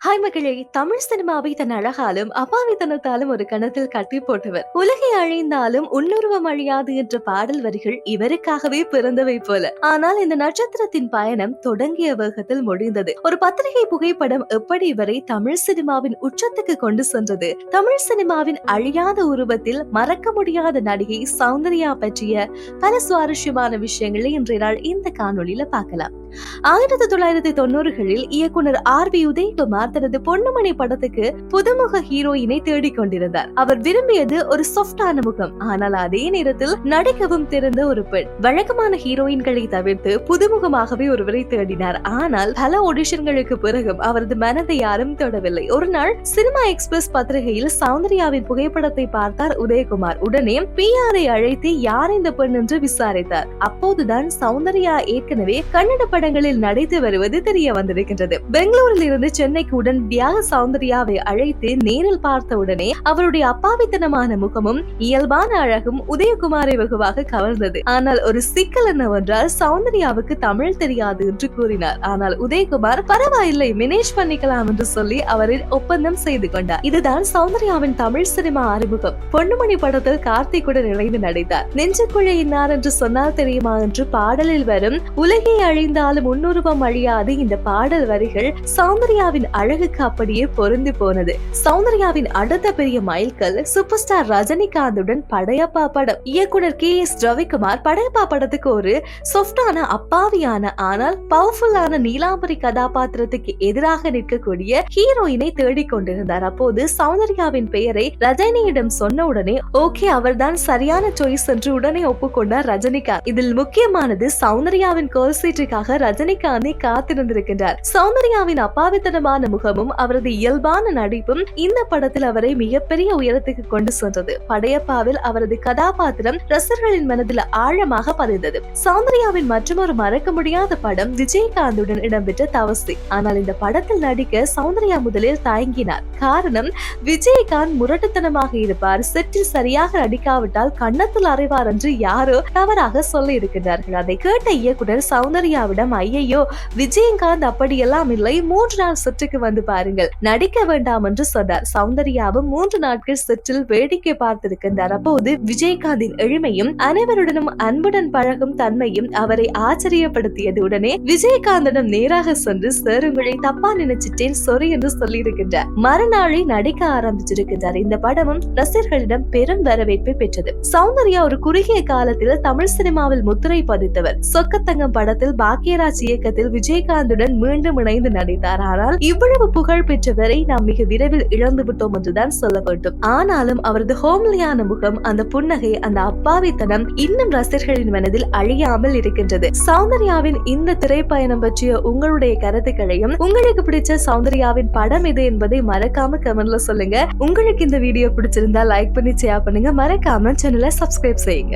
Hi மகளே, தமிழ் சினிமாவை தன் அழகாலும் அப்பாவித்தனத்தாலும் ஒரு கணத்தில் கட்டி போட்டவர். உலகை அழிந்தாலும் உன்னுருவம் அழியாது என்ற பாடல் வரிகள் இவருக்காகவே பிறந்தவை போல. ஆனால் இந்த நட்சத்திரத்தின் பயணம் தொடங்கிய வேகத்தில் முடிந்தது. ஒரு பத்திரிகை புகைப்படம் எப்படி இவரை தமிழ் சினிமாவின் உச்சத்துக்கு கொண்டு சென்றது? தமிழ் சினிமாவின் அழியாத உருவத்தில் மறக்க முடியாத நடிகை சௌந்தர்யா பற்றிய பல சுவாரஸ்யமான விஷயங்களை இன்றைய நாள் இந்த காணொளியில பார்க்கலாம். 1990களில் இயக்குனர் RB உதயகுமார் தனது பொன்னுமணி படத்துக்கு புதுமுக ஹீரோயினை தேடிக் கொண்டிருந்தார். அவர் விரும்பியது ஒரு சாஃப்டான முகம், ஆனால் அதே நேரத்தில் நடிக்கவும் தெரிந்த ஒரு பெண். வழக்கமான ஹீரோயின்களை தவிர்த்து புதுமுகமாகவே ஒருவரை தேடினார். ஆனால் பல ஆடிஷன்களுக்கு பிறகும் அவரது மனதை யாரும் தொடவில்லை. ஒரு நாள் சினிமா எக்ஸ்பிரஸ் பத்திரிகையில் சௌந்தர்யாவின் புகைப்படத்தை பார்த்தார் உதயகுமார். உடனே PR-ஐ அழைத்து யார் இந்த பெண் என்று விசாரித்தார். அப்போதுதான் சௌந்தர்யா ஏற்கனவே கன்னட படங்களில் நடித்து வருவது தெரிய வந்திருக்கின்றது. பெங்களூரில் இருந்து சென்னைக்கு உடனடியாக சௌந்தர்யாவை அழைத்து நேரில் பார்த்த உடனே அவருடைய அப்பாவித்தனமான முகமும் இயல்பான அழகும் உதயகுமாரை வெகுவாக கவர்ந்தது. ஆனால் ஒரு சிக்கல் என்னவென்றால் சௌந்தர்யாவுக்கு தமிழ் தெரியாது என்று கூறினார். ஆனால் உதயகுமார் பரவாயில்லை, மேனேஜ் பண்ணிக்கலாம் என்று சொல்லி அவரின் ஒப்பந்தம் செய்து கொண்டார். இதுதான் சௌந்தர்யாவின் தமிழ் சினிமா அறிமுகம். பொன்னுமணி படத்தில் கார்த்திக்குடன் இணைந்து நடித்தார். நெஞ்சுக்குள்ளே இன்னார் என்று சொன்னால் தெரியுமா என்று பாடலில் வரும் உலகை அழிந்தாலும் முன்னுருவம் அழியாது இந்த பாடல் வரிகள் சௌந்தர்யாவின் அழகுக்கு அப்படியே பொருந்தி போனது. சௌந்தர்யாவின் அடுத்த பெரிய மைல்கல் சூப்பர் ஸ்டார் ரஜினிகாந்துடன் படையப்பா படம். இயக்குனர் KS ரவிக்குமார் படையப்பா படத்துக்கு ஒரு சாஃப்டான அப்பாவியான ஆனால் பவர்ஃபுல்லான நீலாம்பரி கதாபாத்திரத்துக்கு எதிராக நிற்கக்கூடிய ஹீரோயினை தேடிக் கொண்டிருந்தார். அப்போது சௌந்தர்யாவின் பெயரை ரஜினியிடம் சொன்ன உடனே ஓகே, அவர்தான் சரியான சாய்ஸ் என்று உடனே ஒப்புக்கொண்டார் ரஜினிகாந்த். இதில் முக்கியமானது சௌந்தர்யாவின் கோல் சீட்டுக்காக ரஜினிகாந்தை காத்திருந்திருக்கின்றார். சௌந்தர்யாவின் அப்பாவித்தனமான முகமும் அவரது இயல்பான நடிப்பும் இந்த படத்தில் அவரை மிகப்பெரிய உயரத்துக்கு கொண்டு சென்றது. படையப்பாவில் அவரது கதாபாத்திரம் ரசிகர்களின் மனதில் ஆழமாக பதிந்தது. சௌந்தர்யாவின் மற்றொரு மறக்க முடியாத படம் விஜயகாந்துடன் இடம்பெற்ற தவசி. ஆனால் இந்த படத்தில் நடிக்க சௌந்தர்யா முதலில் தயங்கினார். காரணம், விஜயகாந்த் முரட்டுத்தனமாக இருப்பார், செட்டில் சரியாக நடிக்காவிட்டால் கன்னத்தில் அறைவார் என்று யாரோ தவறாக சொல்லி இருக்கின்றார்கள். அதை கேட்ட இயக்குனர் சௌந்தர்யாவிடம் ஐயையோ, விஜயகாந்த் அப்படியெல்லாம் இல்லை, 3 நாள் செட்டுக்கு வந்து பாருங்கள், நடிக்க வேண்டாம் என்று சொன்னார். சௌந்தர்யாவும் 3 நாட்கள் செட்டில் வேடிக்கை பார்த்திருக்கின்றார். அப்போது விஜயகாந்தின் எளிமையும் அனைவருடனும் அன்புடன் பழகும் தன்மையும் அவரை ஆச்சரியப்படுத்தியது. உடனே விஜயகாந்திடம் நேராக சென்று சார், உங்களை தப்பா நினைச்சிட்டேன், சொரி என்று சொல்லி இருக்கின்றார். மறுநாளை நடிக்க ஆரம்பிச்சிருக்கின்றார். இந்த படமும் ரசிகர்களிடம் பெரும் வரவேற்பை பெற்றது. சௌந்தர்யா ஒரு குறுகிய காலத்தில் தமிழ் சினிமாவில் முத்திரை பதித்தவர். சொக்கத்தங்கம் படத்தில் பாக்யராஜ் இயக்கத்தில் விஜயகாந்துடன் மீண்டும் இணைந்து நடித்தார். ஆனால் இவ்வளவு புகழ் பெற்றவரை நாம் மிக விரைவில் இழந்து விட்டோம் என்றுதான் சொல்ல வேண்டும். ஆனாலும் அவரது ஹோம்லியான முகம், அந்த புன்னகை, அந்த அப்பாவித்தனம் இன்னும் ரசிகர்களின் மனதில் அழியாமல் இருக்கின்றது. சௌந்தர்யாவின் இந்த திரைப்பயணம் பற்றிய உங்களுடைய கருத்துக்களையும், உங்களுக்கு பிடிச்ச சௌந்தர்யாவின் படம் எது என்பதை மறக்காம கமெண்ட்ல சொல்லுங்க. உங்களுக்கு இந்த வீடியோ பிடிச்சிருந்தா லைக் பண்ணி ஷேர் பண்ணுங்க. மறக்காம சேனலை சப்ஸ்கிரைப் செய்யுங்க.